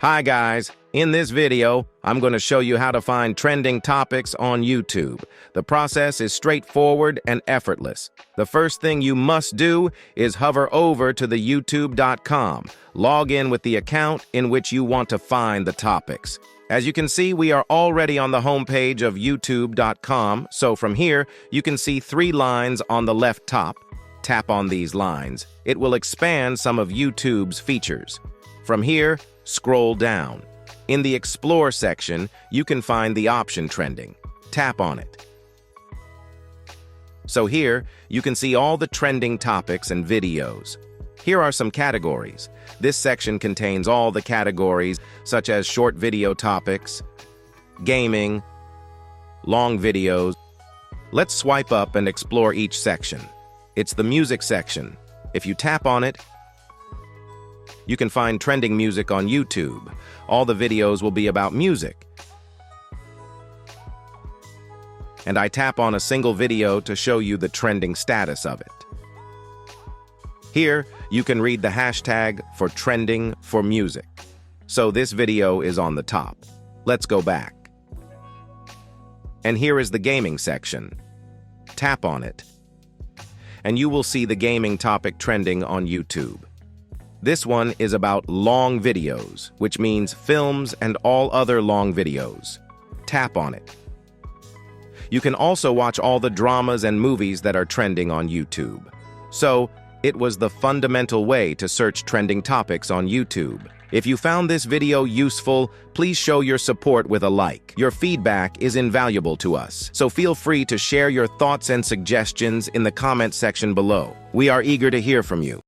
Hi guys, in this video, I'm going to show you how to find trending topics on YouTube. The process is straightforward and effortless. The first thing you must do is hover over to the youtube.com. Log in with the account in which you want to find the topics. As you can see, we are already on the homepage of youtube.com, so from here, you can see 3 lines on the left top. Tap on these lines. It will expand some of YouTube's features. From here, scroll down. In the Explore section, you can find the option trending. Tap on it. So here, you can see all the trending topics and videos. Here are some categories. This section contains all the categories, such as short video topics, gaming, long videos. Let's swipe up and explore each section. It's the music section. If you tap on it, you can find trending music on YouTube. All the videos will be about music. And I tap on a single video to show you the trending status of it. Here, you can read the hashtag for trending for music. So this video is on the top. Let's go back. And here is the gaming section. Tap on it, and you will see the gaming topic trending on YouTube. This one is about long videos, which means films and all other long videos. Tap on it. You can also watch all the dramas and movies that are trending on YouTube. So, it was the fundamental way to search trending topics on YouTube. If you found this video useful, please show your support with a like. Your feedback is invaluable to us, so feel free to share your thoughts and suggestions in the comment section below. We are eager to hear from you.